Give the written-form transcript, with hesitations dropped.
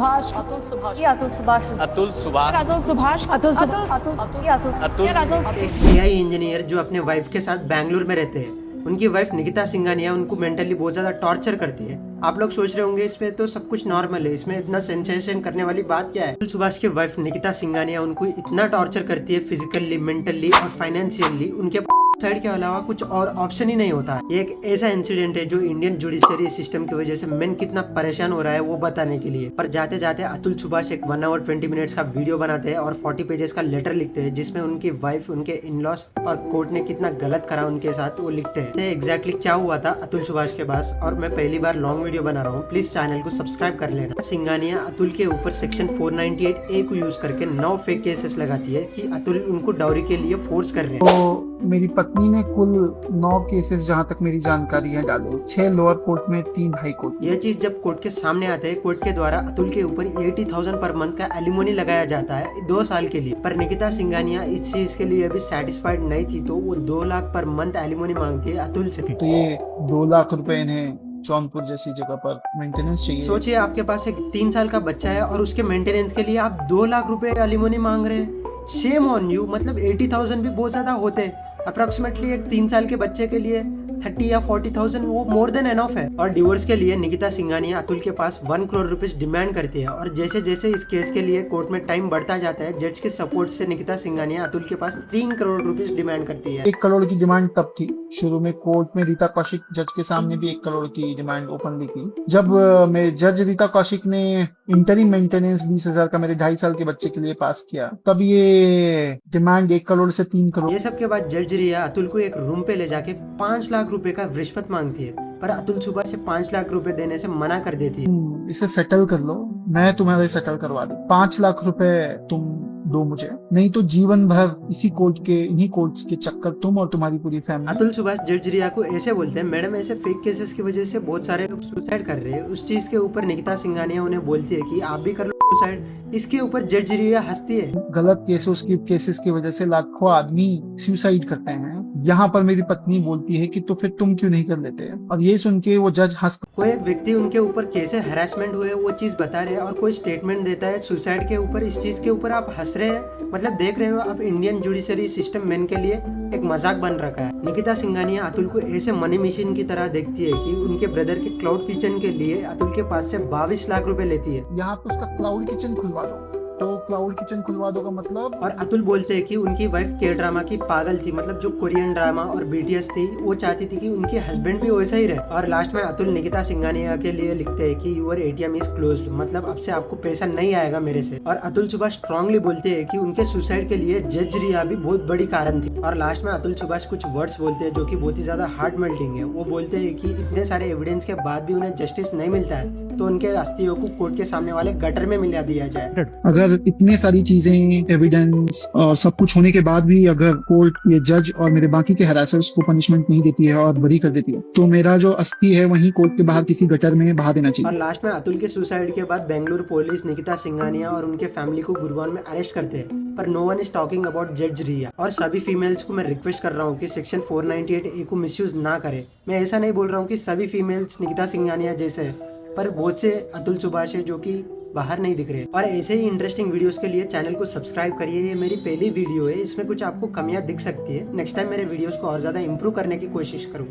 सुभाष अतुल सुभाष ये अतुल सुभाष अतुल सुभाष अतुल सुभाष अतुल अतुल सुभाष अतुल ये Atul Atul Atul AI engineer जो अपने वाइफ के साथ बेंगलुरु में रहते हैं, उनकी वाइफ निकिता सिंघानिया उनको मेंटली बहुत ज्यादा टॉर्चर करती है। आप लोग सोच रहे होंगे इसमें तो सब कुछ नॉर्मल है, इसमें इतना सेंसेशन करने वाली बात क्या है। अतुल सुभाष की वाइफ निकिता सिंघानिया उनको इतना टॉर्चर करती है फिजिकली, मेंटली और फाइनेंशियली, उनके साइड के अलावा कुछ और ऑप्शन ही नहीं होता। ये एक ऐसा इंसिडेंट है जो इंडियन जुडिशियरी सिस्टम की वजह से मेन कितना परेशान हो रहा है वो बताने के लिए। पर जाते जाते अतुल सुभाष एक 1 आवर 20 मिनट्स का वीडियो बनाते हैं और 40 पेजेस का लेटर लिखते हैं, जिसमें उनकी वाइफ, उनके इन-लॉज और कोर्ट ने कितना गलत करा उनके साथ वो लिखते हैं। एग्जैक्टली क्या हुआ था अतुल सुभाष के पास, और मैं पहली बार लॉन्ग वीडियो बना रहा हूँ, प्लीज चैनल को सब्सक्राइब कर लेना। सिंघानिया अतुल के ऊपर सेक्शन 498A को यूज करके 9 फेक केसेस लगाती है कि अतुल उनको डाउरी के लिए फोर्स कर रहे हैं। तो मेरी पत्नी ने कुल 9 केसेस, जहां तक मेरी जानकारी है, डाले। 6 लोअर कोर्ट में, 3 हाई कोर्ट में। यह चीज जब कोर्ट के सामने आते हैं, कोर्ट के द्वारा अतुल के ऊपर 80,000 पर मंथ का एलिमोनी लगाया जाता है 2 साल के लिए। पर निकिता सिंघानिया इस चीज के लिए अभी सेटिस्फाइड नहीं थी, तो वो 2 लाख पर मंथ एलिमोनी मांगती है अतुल से। तो ये 2 लाख रुपए इन्हें जौनपुर जैसी जगह पर मेंटेनेंस चाहिए। सोचिए आपके पास एक 3 साल का बच्चा है और उसके मेंटेनेंस के लिए आप 2 लाख रुपए एलिमोनी मांग रहे हैं। Shame on you. मतलब 80,000 भी बहुत ज्यादा होते हैं। अप्रोक्सीमेटली एक 3 साल के बच्चे के लिए 30 या 40,000 वो मोर देन एनफ है। और डिवोर्स के लिए निकिता सिंघानिया अतुल के पास 1 करोड़ रुपीस डिमांड करती है। और जैसे जैसे इस केस के लिए कोर्ट में टाइम बढ़ता जाता है, जज के सपोर्ट से निकिता सिंघानिया अतुल के पास 3 करोड़ रुपीस डिमांड करती है। 1 करोड़ की डिमांड तब थी शुरू में। कोर्ट में रीता कौशिक जज के सामने भी 1 करोड़ की डिमांड ओपनली की। जब मैं जज रीता कौशिक ने इंटरिम मेंटेनेंस 20,000 का मेरे 2.5 साल के बच्चे के लिए पास किया, तब ये डिमांड 1 करोड़ से 3 करोड़। ये सब के बाद जज रिया अतुल को एक रूम पे ले जाके 5 लाख रुपए का रिश्वत मांगती है, पर अतुल सुभाष 5 लाख रुपए देने से मना कर देती है। इसे सेटल कर लो, मैं तुम्हारे सेटल करवा दूं। 5 लाख रुपए तुम दो मुझे, नहीं तो जीवन भर इसी कोर्ट के, इन्हीं कोर्ट्स के चक्कर तुम और तुम्हारी पूरी फैमिली। अतुल सुभाष जज रिया को ऐसे बोलते हैं, मैडम ऐसे फेक केसेस की वजह से बहुत सारे लोग सुसाइड कर रहे हैं। उस चीज के ऊपर निकिता सिंघानिया उन्हें बोलती है कि आप भी कर लो सुसाइड। इसके ऊपर जज रिया हंसती है। गलत केसेस की वजह से लाखों आदमी सुसाइड करते हैं। यहाँ पर मेरी पत्नी बोलती है कि तो फिर तुम क्यों नहीं कर लेते, और ये सुन के वो जज हंस। कोई एक व्यक्ति उनके ऊपर कैसे हैरेसमेंट हुए वो चीज बता रहे हैं और कोई स्टेटमेंट देता है सुसाइड के ऊपर। इस चीज के ऊपर आप हंस रहे हैं। मतलब देख रहे हो आप, इंडियन जुडिशरी सिस्टम मेन के लिए एक मजाक बन रखा है। निकिता सिंघानिया अतुल को ऐसे मनी मशीन की तरह देखती है कि उनके ब्रदर के क्लाउड किचन के लिए अतुल के पास से 22 लाख रुपए लेती है। यहाँ पे उसका क्लाउड किचन खुलवा दो, तो क्लाउड किचन खुलवा दो का मतलब। और अतुल बोलते हैं कि उनकी वाइफ के ड्रामा की पागल थी, मतलब जो कोरियन ड्रामा और बीटीएस थी वो चाहती थी कि उनके हस्बैंड भी वैसा ही रहे। और लास्ट में अतुल निकिता सिंघानिया के लिए लिखते हैं कि यूर एटीएम इज क्लोज्ड, मतलब अब से आपको पैसा नहीं आएगा मेरे से। और अतुल सुभाष स्ट्रांगली बोलते हैं कि उनके सुसाइड के लिए जज रिया भी बहुत बड़ी कारण थी। और लास्ट में अतुल सुभाष कुछ वर्ड्स बोलते हैं जो कि बहुत ही ज्यादा हार्ट मेल्टिंग है। वो बोलते हैं कि इतने सारे एविडेंस के बाद भी उन्हें जस्टिस नहीं मिलता है, तो उनके अस्थियों को कोर्ट के सामने वाले गटर में मिला दिया जाए। अगर इतने सारी चीजें, एविडेंस और सब कुछ होने के बाद भी अगर कोर्ट, ये जज और मेरे बाकी के हरासर्स को पनिशमेंट नहीं देती है और बरी कर देती है, तो मेरा जो अस्थि है वहीं कोर्ट के बाहर किसी गटर में बहा देना चाहिए। और लास्ट में अतुल के सुसाइड के बाद बेंगलुरु पुलिस निकिता सिंघानिया और उनके फैमिली को गुरुग्राम में अरेस्ट करते हैं, पर no one is talking about जज रिया। और सभी फीमेल्स को मैं रिक्वेस्ट कर रहा हूँ कि सेक्शन 498A को मिसयूज ना करे। मैं ऐसा नहीं बोल रहा हूँ कि सभी फीमेल्स निकिता सिंघानिया जैसे है, पर बहुत से अतुल सुभाष है जो कि बाहर नहीं दिख रहे। और ऐसे ही इंटरेस्टिंग वीडियोस के लिए चैनल को सब्सक्राइब करिए। ये मेरी पहली वीडियो है, इसमें कुछ आपको कमियां दिख सकती है। नेक्स्ट टाइम मेरे वीडियोस को और ज्यादा इंप्रूव करने की कोशिश करूँ।